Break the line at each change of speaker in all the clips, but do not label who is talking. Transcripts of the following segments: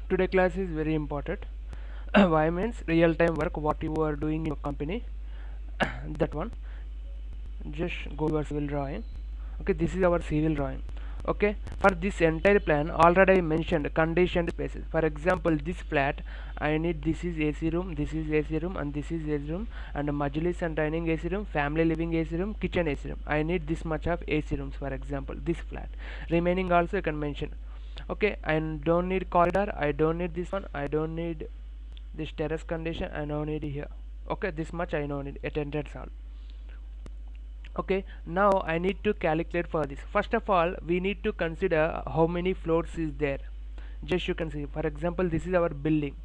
Today class is very important. Why means real time work, what you are doing in your company. That one. Just go to your civil drawing. Okay, this is our civil drawing. Okay, for this entire plan already I mentioned conditioned spaces. For example, this flat I need, this is AC room, this is AC room, and this is AC room, and majlis and dining AC room, family living AC room, kitchen AC room. I need this much of AC rooms, for example, this flat. Remaining also you can mention. Okay, I don't need corridor, I don't need this one, I don't need this terrace condition, I don't need here. Okay, this much I don't need. Attendance all. Okay, now I need to calculate for this. First of all, we need to consider how many floors is there. Just you can see, for example, this is our building.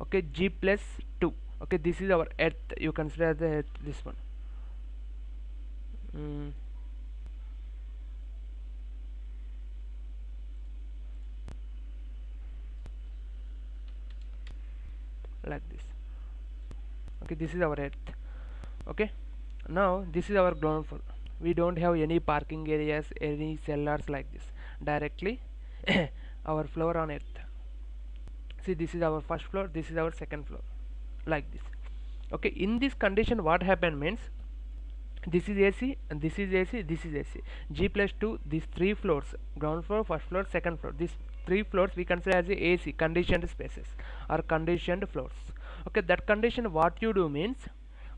Okay, G plus 2. Okay, this is our earth. You consider the earth, this one. mm, like this. Okay, this is our earth. Okay, now this is our ground floor. We don't have any parking areas, any cellars like this. Directly our floor on earth. See, this is our first floor, this is our second floor, like this. Okay, in this condition what happened means, this is AC and this is AC, this is AC. G plus 2, these three floors, ground floor, first floor, second floor, these three floors we consider as a AC, conditioned spaces or conditioned floors. Okay, that condition what you do means,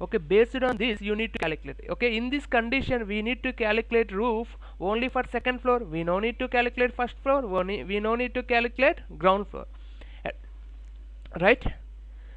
okay, based on this you need to calculate. Okay, in this condition we need to calculate roof only for second floor, we no need to calculate first floor, we no need to calculate ground floor. Right.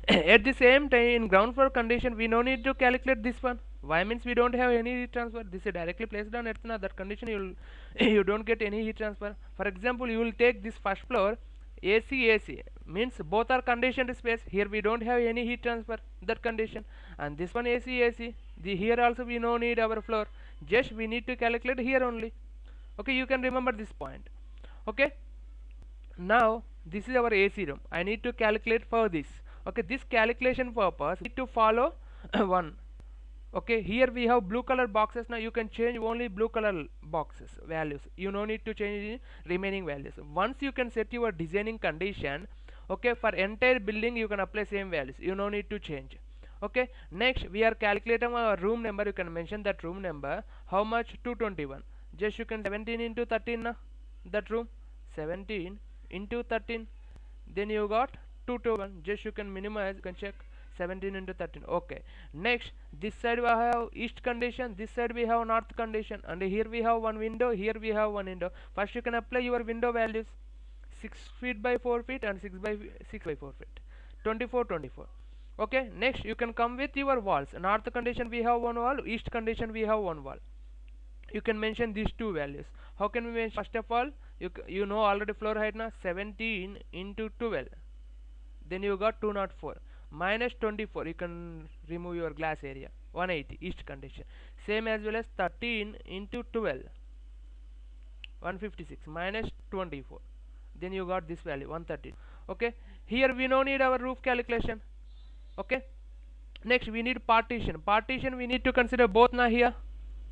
At the same time, in ground floor condition we no need to calculate this one. Why means we don't have any heat transfer, this is directly placed on earth. Now that condition you will you don't get any heat transfer. For example, you will take this first floor, AC means both are conditioned space. Here we don't have any heat transfer, that condition. And this one AC, the here also we no need our floor, just we need to calculate here only. Okay, you can remember this point. Okay, now this is our AC room, I need to calculate for this. Okay, this calculation purpose need to follow one. Okay, here we have blue color boxes. Now you can change only blue color boxes values, you no need to change the remaining values. Once you can set your designing condition, okay, for entire building you can apply same values, you no need to change. Okay, next we are calculating our room number. You can mention that room number, how much, 221. Just you can 17 into 13 na, that room 17 into 13, then you got 221. Just you can minimize, you can check 17 into 13. Okay, next this side we have east condition, this side we have north condition, and here we have one window, here we have one window. First you can apply your window values, 6 feet by 4 feet and 6 by 4 feet, 24. Okay, next you can come with your walls. North condition we have one wall, east condition we have one wall. You can mention these two values. How can we mention? First of all, you know already floor height now, 17 into 12, then you got 204 minus 24, you can remove your glass area, 180 east condition. Same as well as 13 into 12, 156 minus 24, then you got this value 130. Okay, here we no need our roof calculation. Okay, next we need partition we need to consider both now. Here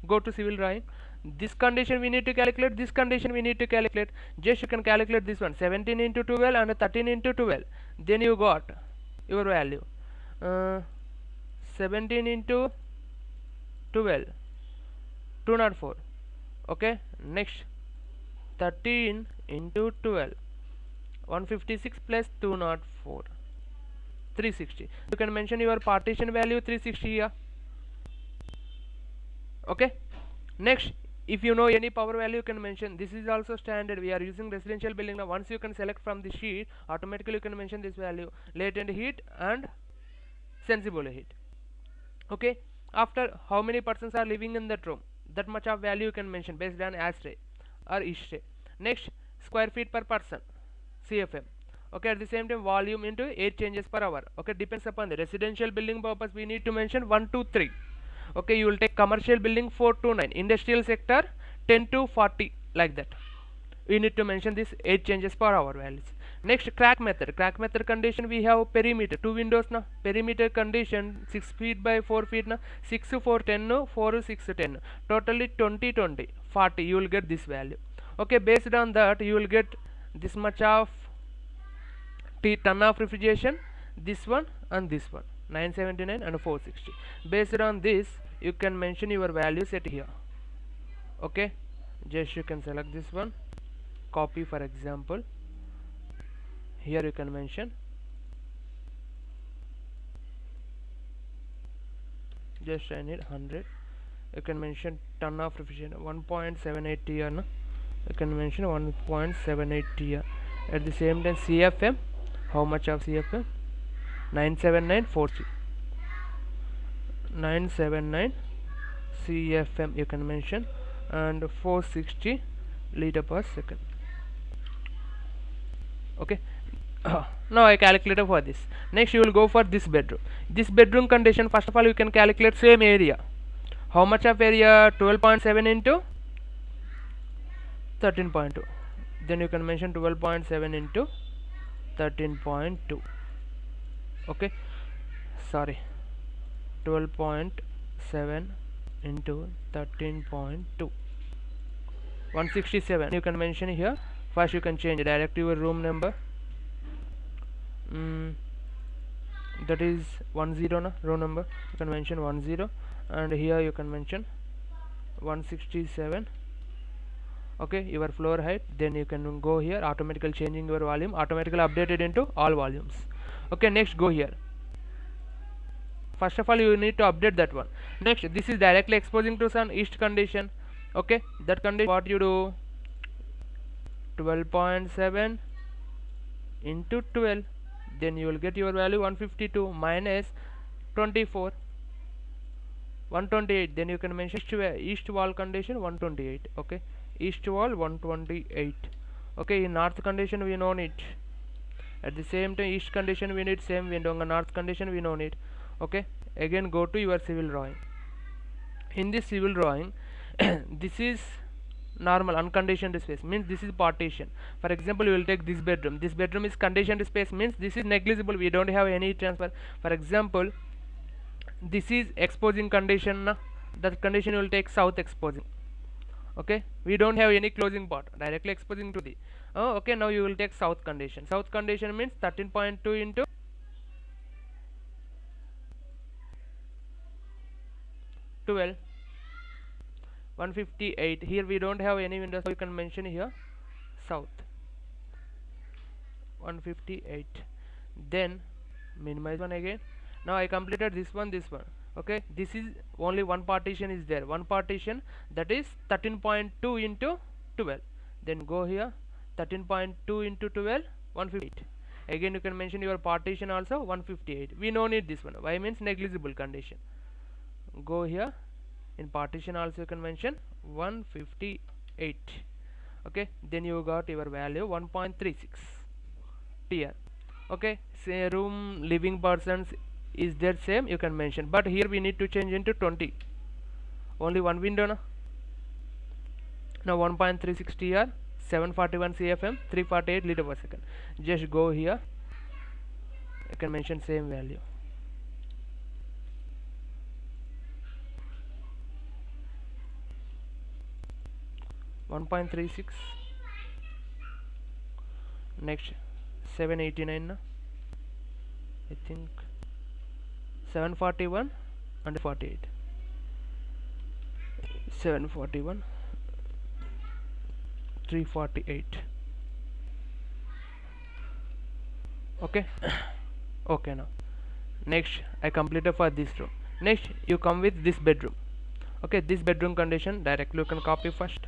go to civil drawing, this condition we need to calculate, this condition we need to calculate. Just you can calculate this one, 17 into 12 and 13 into 12, then you got your value, 17 into 12, 204. Okay, next 13 into 12, 156 plus 204, 360. You can mention your partition value 360 here. Okay, next if you know any power value you can mention. This is also standard, we are using residential building now. Once you can select from the sheet, automatically you can mention this value, latent heat and sensible heat. Okay, after how many persons are living in that room, that much of value you can mention based on ASTRAE or ISTRAE. Next, square feet per person, CFM. Okay, at the same time volume into 8 changes per hour. Okay, depends upon the residential building purpose, we need to mention 1 2 3. Okay, you will take commercial building 4 to 9, industrial sector 10 to 40, like that. We need to mention this 8 changes per hour values. Next, crack method condition we have perimeter, 2 windows now, perimeter condition 6 feet by 4 feet now, 6 4 10 no, 4 6 10, totally 20 20 40, you will get this value. Okay, based on that you will get this much of ton of refrigeration, this one and this one, 979 and 460. Based on this you can mention your values at here. Okay, just you can select this one, copy. For example, here you can mention, just I need 100. You can mention ton of refrigeration 1.78 TR, no? You can mention 1.78 TR. At the same time CFM, how much of CFM? 97940, 979 CFM you can mention, and 460 liter per second. Okay. Now I calculated for this. Next you will go for this bedroom. This bedroom condition, first of all you can calculate same area. How much of area? 12.7 into 13.2. Then you can mention 12.7 into 13.2. okay, sorry, 12.7 into 13.2, 167 you can mention here. First you can change direct your room number, that is 10 na, room number you can mention 10, and here you can mention 167. okay, your floor height. Then you can go here, automatically changing your volume, automatically updated into all volumes. Okay, next go here. First of all you need to update that one. Next, this is directly exposing to sun, east condition. Okay, that condition, what you do, 12.7 into 12, then you will get your value 152 minus 24, 128. Then you can mention east wall condition 128. okay, east wall 128. okay, in north condition we no need. At the same time east condition we need same window, north condition we no need. okay, again go to your civil drawing. In this civil drawing this is normal unconditioned space, means this is partition. For example, you will take this bedroom. This bedroom is conditioned space, means this is negligible, we don't have any transfer. For example, this is exposing condition na? That condition will take south exposing. okay, we don't have any closing part, directly exposing to the okay, now you will take south condition. South condition means 13.2 into 12, 158. Here we don't have any windows, so you can mention here south 158. Then minimize one again. Now I completed this one, this one. okay, this is only one partition is there, one partition, that is 13.2 into 12. Then go here, 13.2 into 12, 158. Again you can mention your partition also 158. We no need this one. Why? Means negligible condition. Go here, in partition also you can mention 158. okay, then you got your value 1.36 TR. okay, say room living persons is there same, you can mention, but here we need to change into 20, only one window na? Now 1.36 TR, 741 CFM, 348 liter per second. Just go here, you can mention same value. .36. next 789 na? I think 741 and 48, 741, 348. okay. okay, now next I completed for this room. Next you come with this bedroom. okay, this bedroom condition directly you can copy first.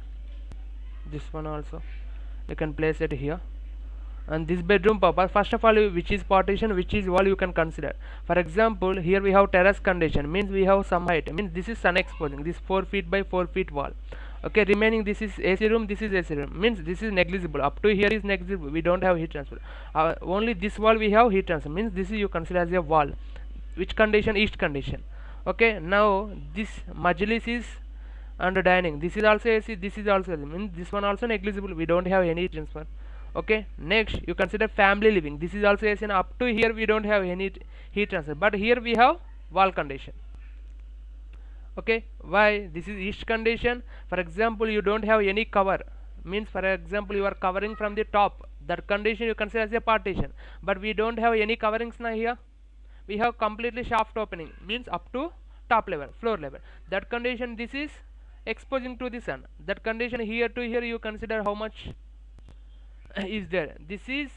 This one also you can place it here. And this bedroom purpose, first of all, which is partition, which is wall you can consider. For example, here we have terrace condition, means we have some height, means this is sun exposing, this 4 feet by 4 feet wall. okay, remaining this is AC room, this is AC room, means this is negligible, up to here is negligible, we don't have heat transfer. Only this wall we have heat transfer, means this is you consider as a wall. Which condition? East condition. okay, now this majlis is under dining, this is also AC, this is also AC, means this one also negligible, we don't have any transfer. okay, next you consider family living, this is also AC, and up to here we don't have any heat transfer, but here we have wall condition. okay, why? This is east condition. For example, you don't have any cover, means for example you are covering from the top, that condition you consider as a partition. But we don't have any coverings now here. We have completely shaft opening, means up to top level, floor level. That condition, this is exposing to the sun. That condition here to here, you consider how much is there. This is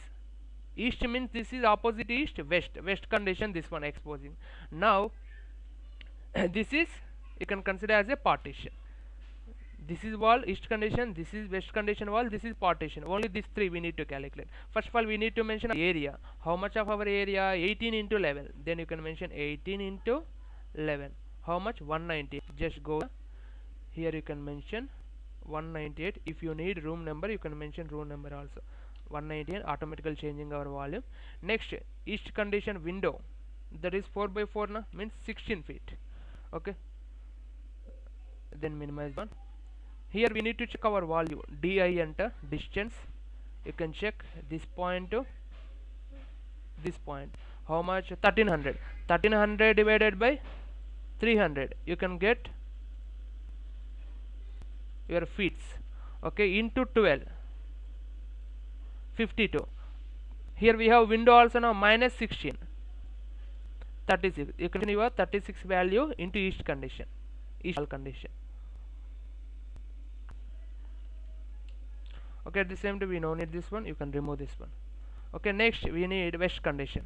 east, means this is opposite east, west condition, this one exposing. Now this is, you can consider as a partition. This is wall, east condition, this is west condition wall, this is partition. Only these three we need to calculate. First of all, we need to mention area. How much of our area? 18 into 11. Then you can mention 18 into 11. How much? 198. Just go here, you can mention 198. If you need room number, you can mention room number also. 198, automatically changing our volume. Next, east condition window, that is 4 by 4 na, means 16 feet. Okay, then minimize one. Here we need to check our value. Di enter distance, you can check this point to this point. How much? 1300. 1300 divided by 300, you can get your feet. Okay, into 12, 52. Here we have window also now, minus 16, 36. You can your 36 value into east condition, east condition. Okay, at the same time we don't need this one, you can remove this one. Okay, next we need west condition.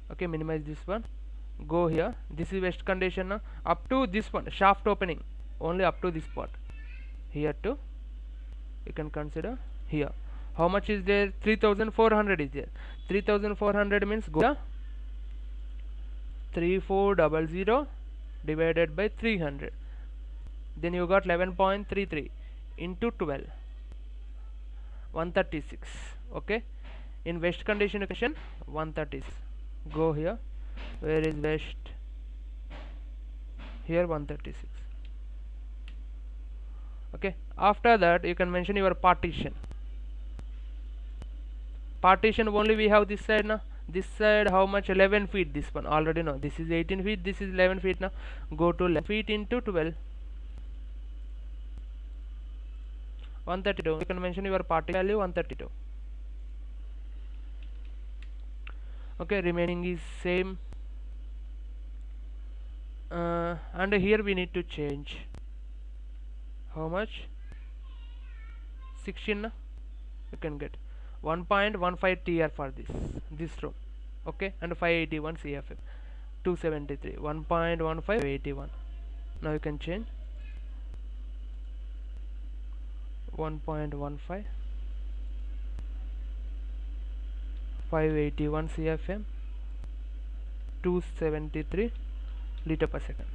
Okay, minimize this one, go here. This is west condition now, up to this one, shaft opening, only up to this part. Here too, you can consider here. How much is there? 3400 is there. 3400 means go here, 3400 divided by 300. Then you got 11.33 into 12, 136. Okay, in west condition 136. Go here, where is west? Here 136. Okay, after that you can mention your partition. Partition only we have this side now. This side how much? 11 feet. This one already know. This is 18 feet, this is 11 feet now. Go to 11 feet into 12, 132. You can mention your partition value 132. Okay, remaining is same. And here we need to change. How much? 16 na? You can get 1.15 TR for this room. Okay, and 581 CFM, 273, 1.15 81. Now you can change 1.15 581 CFM, 273 liter per second.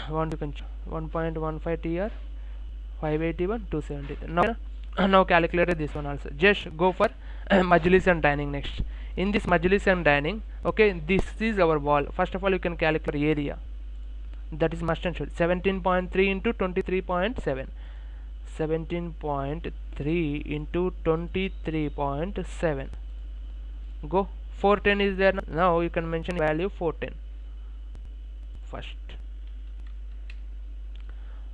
One you can 1.15 TR, 581, 273. Now calculated this one also. Just go for Majlis and dining next. In this Majlis and dining, okay, this is our wall. First of all, you can calculate area. That is must and should. 17.3 into 23.7. 17.3 into 23.7. Go. 410 is there. Now you can mention value 410 first.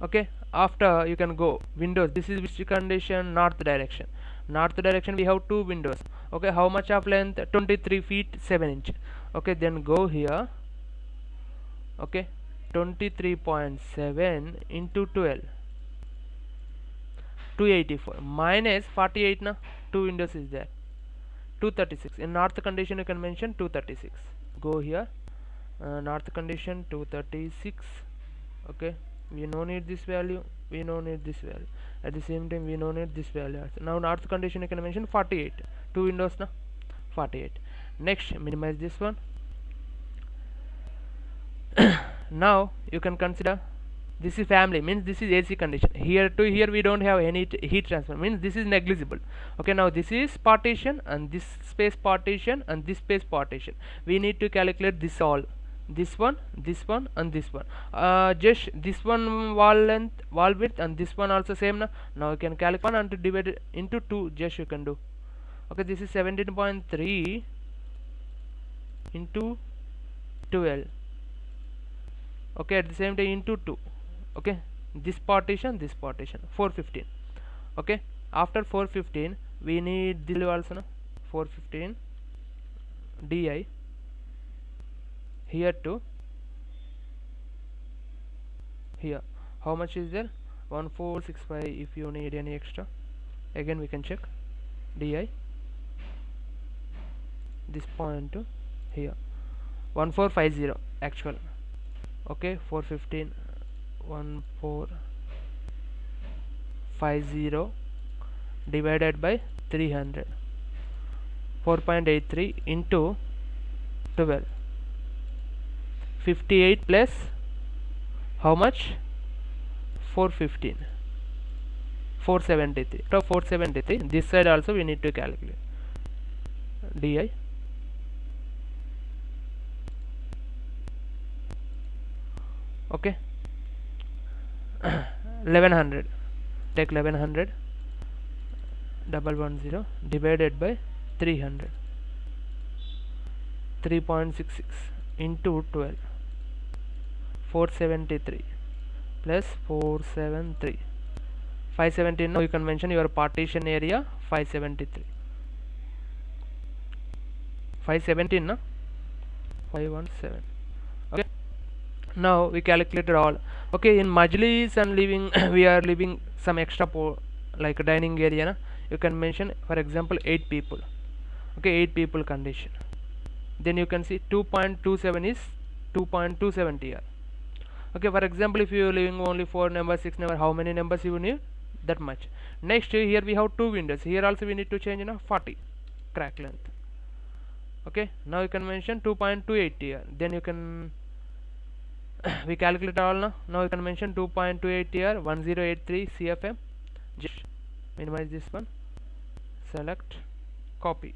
Okay, after you can go windows. This is which condition? North direction. North direction we have two windows. Okay, how much of length? 23 feet 7 inch. Okay, then go here. Okay, 23.7 into 12, 284 minus 48 na, two windows is there, 236. In north condition you can mention 236. Go here, north condition 236. Okay, we no need this value, we no need this value. At the same time we no need this value also. Now north condition you can mention 48, two windows na, 48. Next, minimize this one. Now you can consider this is family, means this is AC condition. Here to here we don't have any heat transfer, means this is negligible. Okay, now this is partition and this space partition and this space partition. We need to calculate this all, this one and this one. Just this one wall length, wall width, and this one also same na. Now you can calculate 1 and divide it into 2. Just you can do. Okay, this is 17.3 into 12. Okay, at the same time into 2. Okay, this partition 415. Okay, After 415 we need this value also, no? 415 di here to here. How much is there? 1465. If you need any extra, again we can check di this point to here 1450 actual. Okay, 415 1450 divided by 300, 4.83 into 12, 58 plus how much? 415, 473. So 473, this side also we need to calculate di. Okay, 1100, take 1100 110 divided by 300, 3.66 into 12, 473 plus 473, 517. Now you can mention your partition area 573, 517 na 517. Okay, now we calculated all. Okay, in Majlis and living we are leaving some extra like dining area na? You can mention for example 8 people. Okay, 8 people condition. Then you can see 2.27 is 2.27 TR. Okay, for example if you are leaving only 4 numbers, 6 numbers, how many numbers you need? That much. Next here we have 2 windows. Here also we need to change 40 crack length. Okay, now you can mention 2.28 TR. Then you can we calculate all now. Now you can mention 2.28 TR 1083 CFM. Just minimize this one, select, copy.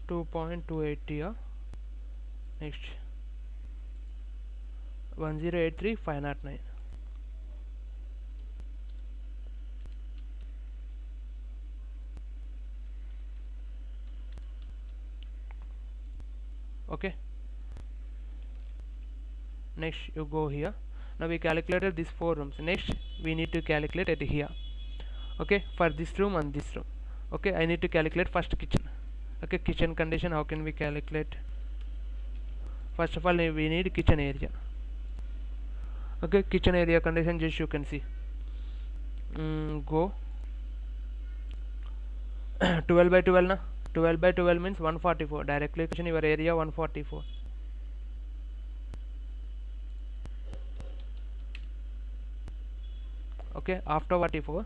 .2.280 next 1083 509. Okay, next you go here. Now we calculated these 4 rooms. Next we need to calculate at here. Okay, for this room and this room. Okay, I need to calculate first kitchen. Okay, kitchen condition, how can we calculate? First of all we need kitchen area. Okay, kitchen area condition, just you can see go 12 by 12 na, 12 by 12 means 144. Directly question your area 144. Okay, after 44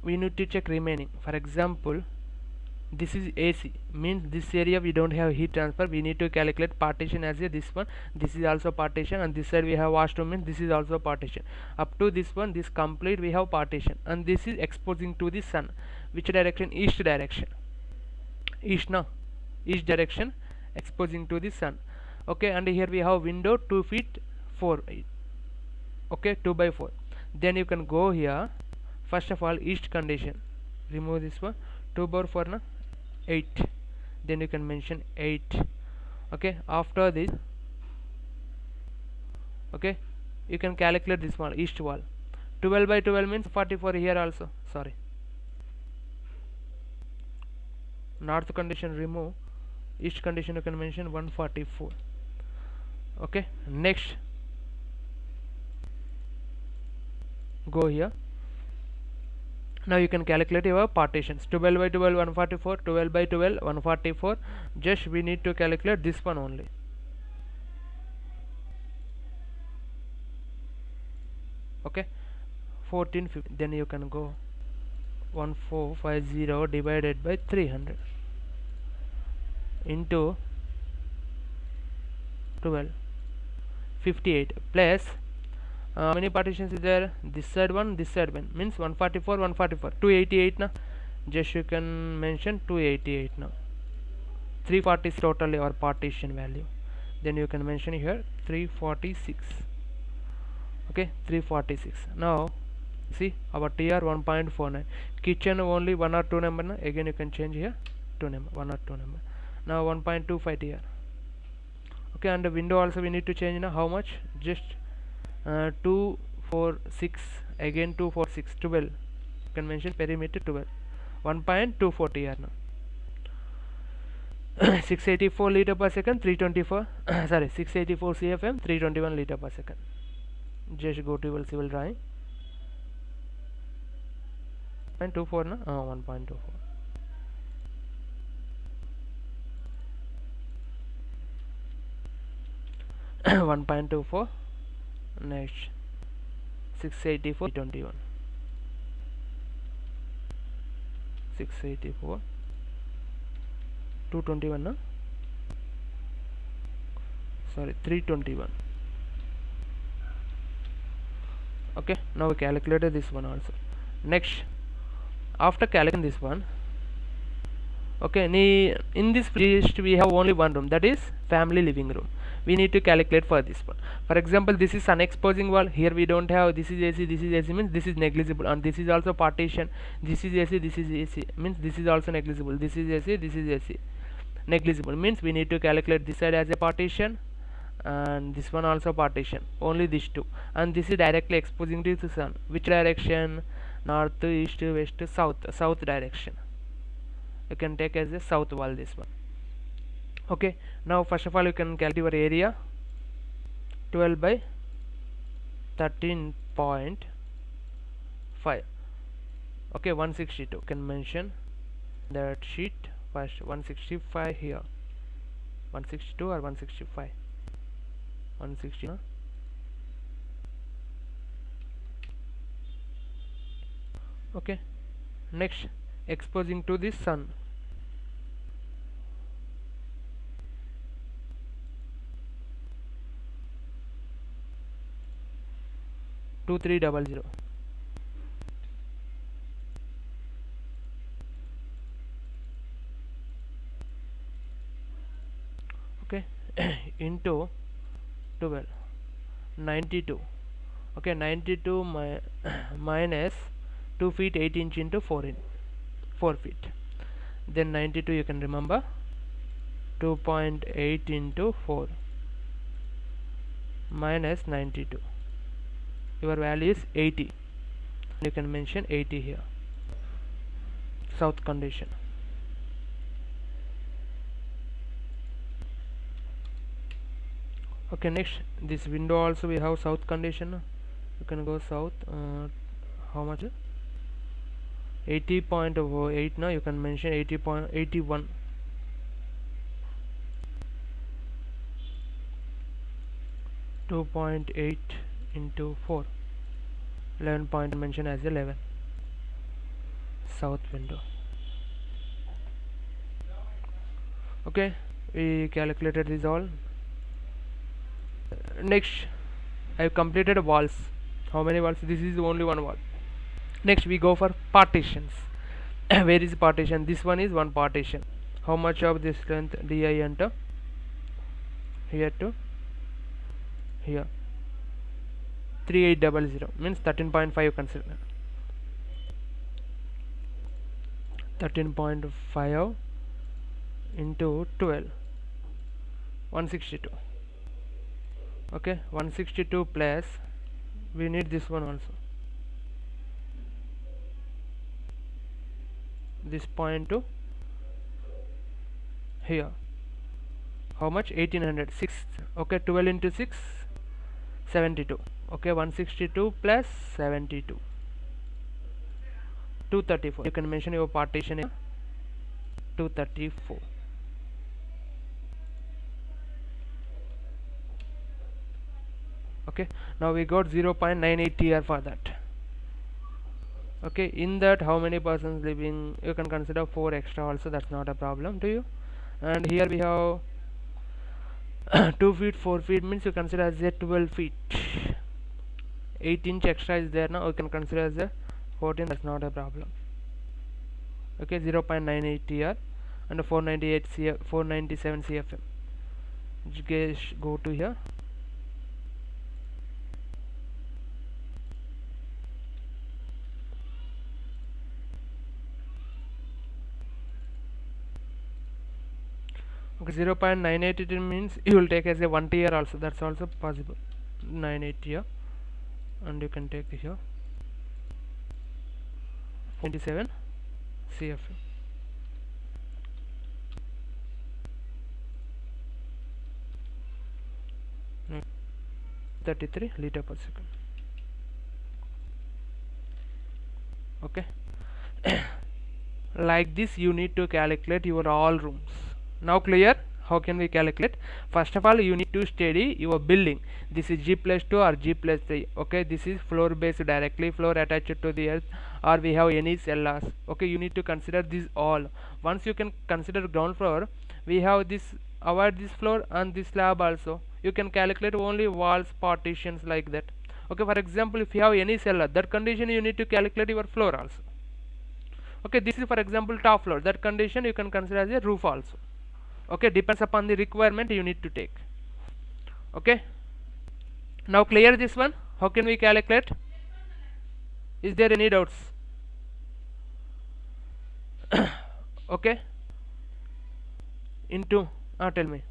we need to check remaining. For example this is AC, means this area we don't have heat transfer. We need to calculate partition as a this one. This is also partition, and this side we have washroom, means this is also partition. Up to this one, this complete we have partition, and this is exposing to the sun. Which direction? East direction. East now, east direction exposing to the sun. Okay, and here we have window 2 feet 4. Okay, 2 by 4. Then you can go here. First of all east condition, remove this one, 2 by 4 na 8. Then you can mention 8. Okay, after this, okay, you can calculate this one, east wall 12 by 12 means 44. Here also, sorry, north condition remove, east condition you can mention 144. Okay, next go here. Now you can calculate your partitions. 12 by 12 144, 12 by 12 144. Just we need to calculate this one only. Okay, 1450. Then you can go 1450 divided by 300 into 12, 58 plus how many partitions is there? This side one, this side one, means 144, 144, 288 now. Just you can mention 288 now. 340 is total your partition value. Then you can mention here 346. Okay, 346. Now see our TR 1.49. Kitchen only 1 or 2 number. Again you can change here 2 number, 1 or 2 number. Now 1.25 TR. Okay, and the window also we need to change now. How much? Just 2 4 6, again 2 4 6 12. Convention perimeter 12, 1.240 here now. 684 liter per second, 324 sorry, 684 cfm, 321 liter per second. Just go to your civil drawing. 1.24 na 1.24. One 1.24. Next 684 321. 684 221 na, sorry, 321. Okay, now we calculated this one also. Next, after calculating this one, okay, in this list we have only one room, that is family living room. We need to calculate for this one. For example, this is sun exposing wall. Here we don't have, this is AC, this is AC, means this is negligible, and this is also partition. This is AC, this is AC, means this is also negligible. This is AC, this is AC, negligible, means we need to calculate this side as a partition and this one also partition, only these two. And this is directly exposing to the sun. Which direction? North, east, west, south direction. You can take as a south wall, this one. Okay, now first of all you can calculate your area. 12 by 13.5. okay, 162. Can mention that sheet first. 165 here, 162 or 165, 160 huh? Okay, next exposing to the sun. 2300. okay, into 12, 92. okay, 92 minus 2 feet 8 inch into 4 feet. Then 92 you can remember, 2.8 into 4 minus 92. Your value is 80. You can mention 80 here. South condition. Okay, next this window also we have south condition. You can go south. How much? 80.08. now you can mention 80.81. 2.8 into 4, 11 point mention as 11. South window. Okay, we calculated this all. Next I have completed walls. How many walls? This is only one wall. Next we go for partitions. Where is partition? This one is one partition. How much of this length? Di enter here to here, 3800, means 13.5. consider 13.5 into 12, 162. okay, 162 plus we need this one also, this point to here. How much? 1800. 6. okay, 12 into 6, 72. okay, 162 plus 72, 234. You can mention your partition here, 234. okay, now we got 0.98 TR for that. okay, in that how many persons living? You can consider 4 extra also, that's not a problem to you. And here we have 2 feet 4 feet, means you consider as a 12 feet. 8 inch extra is there now, you can consider as a 14, that's not a problem. okay, 0.98 TR and 497 CFM. Just go to here. Okay, 0.98 it means you will take as a 1 tier also, that's also possible. 98 here, and you can take here 27 CFM. 33 liter per second. Okay. Like this you need to calculate your all rooms. Now clear? How can we calculate? First of all, you need to study your building. This is G+2 or G+3. Okay, this is floor based, directly floor attached to the earth, or we have any cellars. Okay, you need to consider this all. Once you can consider ground floor, we have this, avoid this floor and this slab also. You can calculate only walls, partitions, like that. Okay, for example, if you have any cellar, that condition you need to calculate your floor also. Okay, this is for example top floor, that condition you can consider as a roof also. Okay, depends upon the requirement you need to take. Okay, now clear this one. How can we calculate? Is there any doubts? Okay, into tell me.